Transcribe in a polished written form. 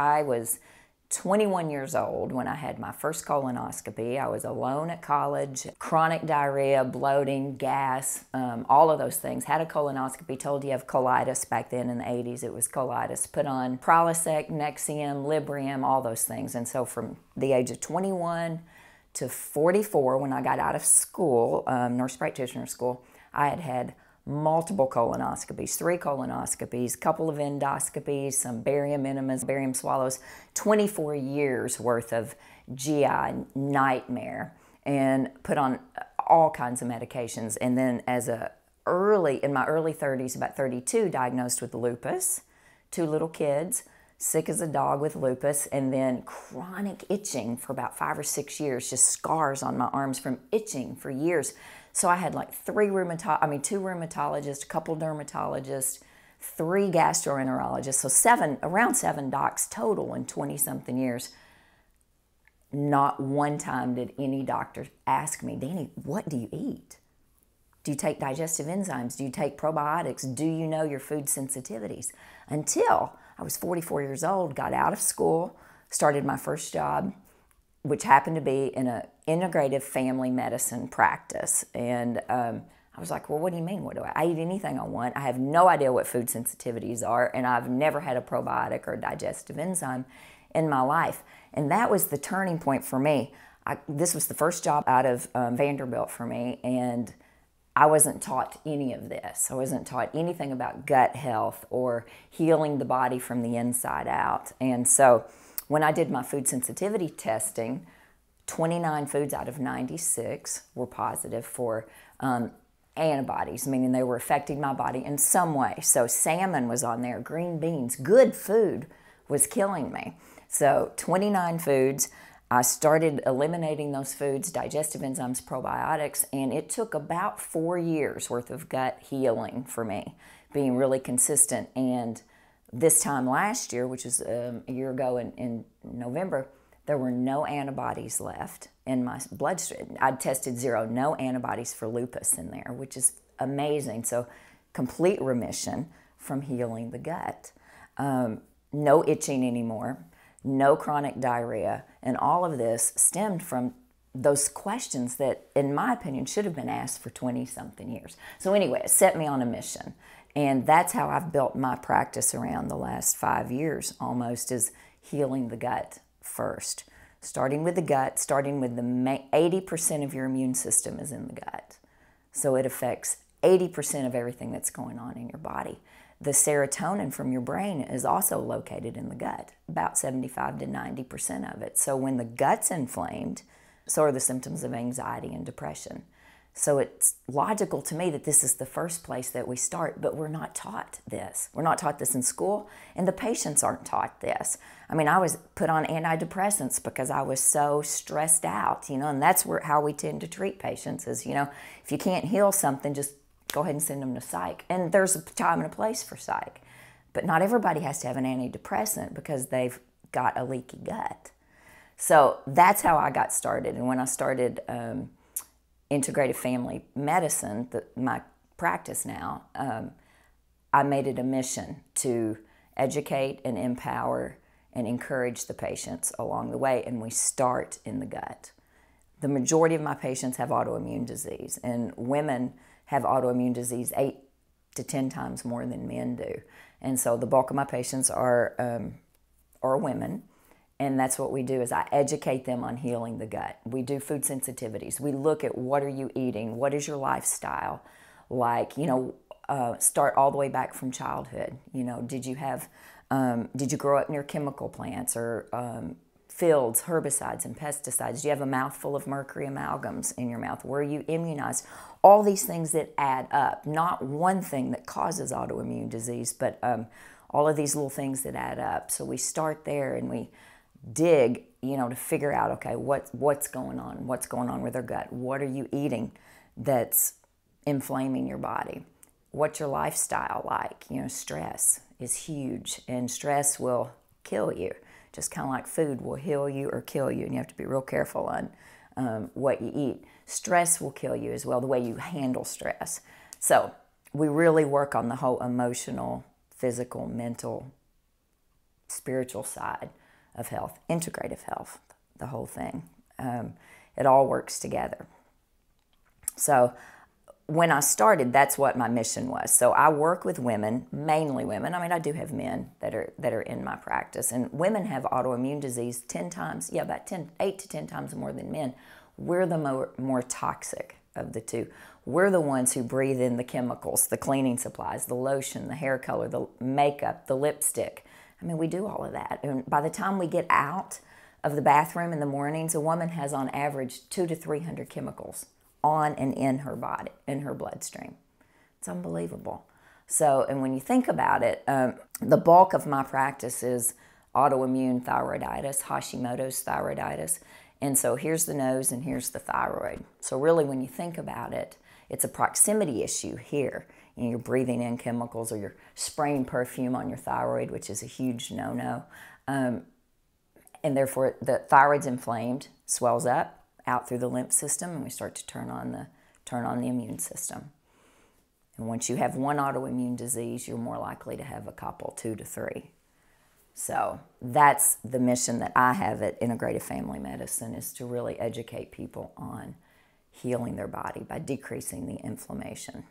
I was 21 years old when I had my first colonoscopy. I was alone at college, chronic diarrhea, bloating, gas, all of those things. Had a colonoscopy, told you have colitis back then in the 80s. It was colitis. Put on Prilosec, Nexium, Librium, all those things. And so from the age of 21 to 44, when I got out of school, nurse practitioner school, I had had multiple colonoscopies, 3 colonoscopies, a couple of endoscopies, some barium enemas, barium swallows, 24 years worth of GI nightmare, and put on all kinds of medications. And then in my early 30s, about 32, diagnosed with lupus, 2 little kids, sick as a dog with lupus, and then chronic itching for about 5 or 6 years, just scars on my arms from itching for years. So I had like 2 rheumatologists, a couple dermatologists, 3 gastroenterologists, so around 7 docs total in 20-something years. Not one time did any doctor ask me, Danny, what do you eat? Do you take digestive enzymes? Do you take probiotics? Do you know your food sensitivities? Until I was 44 years old, got out of school, started my first job, which happened to be in an integrative family medicine practice. And I was like, well, what do you mean? I eat anything I want. I have no idea what food sensitivities are, and I've never had a probiotic or a digestive enzyme in my life. And that was the turning point for me. This was the first job out of Vanderbilt for me, and I wasn't taught any of this. I wasn't taught anything about gut health or healing the body from the inside out. And so when I did my food sensitivity testing, 29 foods out of 96 were positive for antibodies, meaning they were affecting my body in some way. So salmon was on there, green beans, good food was killing me. So 29 foods. I started eliminating those foods, digestive enzymes, probiotics, and it took about 4 years worth of gut healing for me, being really consistent. And this time last year, which was a year ago in November, there were no antibodies left in my bloodstream. I'd tested 0, no antibodies for lupus in there, which is amazing. So complete remission from healing the gut. No itching anymore, no chronic diarrhea, and all of this stemmed from those questions that, in my opinion, should have been asked for 20-something years. So anyway, it set me on a mission. And that's how I've built my practice around the last 5 years almost, is healing the gut first. Starting with the gut, starting with the 80% of your immune system is in the gut. So it affects 80% of everything that's going on in your body. The serotonin from your brain is also located in the gut, about 75 to 90% of it. So when the gut's inflamed, so are the symptoms of anxiety and depression. So it's logical to me that this is the first place that we start, but we're not taught this. We're not taught this in school, and the patients aren't taught this. I mean, I was put on antidepressants because I was so stressed out, and that's how we tend to treat patients is, if you can't heal something, just go ahead and send them to psych. And there's a time and a place for psych. But not everybody has to have an antidepressant because they've got a leaky gut. So that's how I got started. And when I started integrative family medicine, my practice now, I made it a mission to educate and empower and encourage the patients along the way. And we start in the gut. The majority of my patients have autoimmune disease, and women have autoimmune disease 8 to 10 times more than men do. And so the bulk of my patients are women, and that's what we do is I educate them on healing the gut. We do food sensitivities. We look at what are you eating, what is your lifestyle like, start all the way back from childhood. Did you grow up near chemical plants or fields, herbicides, and pesticides? Do you have a mouthful of mercury amalgams in your mouth? Were you immunized? All these things that add up. Not one thing that causes autoimmune disease, but all of these little things that add up. So we start there and we dig, to figure out, okay, what's going on? What's going on with our gut? What are you eating that's inflaming your body? What's your lifestyle like? Stress is huge, and stress will kill you. Just kind of like food will heal you or kill you, and you have to be real careful on what you eat. Stress will kill you as well, the way you handle stress. So we really work on the whole emotional, physical, mental spiritual side of health, integrative health, the whole thing. It all works together. So when I started, that's what my mission was. So I work with women, mainly women. I mean, I do have men that are in my practice, and women have autoimmune disease 10 times, about 8 to 10 times more than men. We're the more toxic of the two. We're the ones who breathe in the chemicals, the cleaning supplies, the lotion, the hair color, the makeup, the lipstick. I mean, we do all of that. And by the time we get out of the bathroom in the mornings, a woman has on average 200 to 300 chemicals on and in her body, in her bloodstream. It's unbelievable. So, and when you think about it, the bulk of my practice is autoimmune thyroiditis, Hashimoto's thyroiditis. And so here's the nose and here's the thyroid. So really when you think about it, it's a proximity issue here. You know, you're breathing in chemicals or you're spraying perfume on your thyroid, which is a huge no-no. And therefore the thyroid's inflamed, swells up, out through the lymph system, and we start to turn on the immune system. And once you have one autoimmune disease, you're more likely to have a couple, 2 to 3. So that's the mission that I have at Integrative Family Medicine, is to really educate people on healing their body by decreasing the inflammation.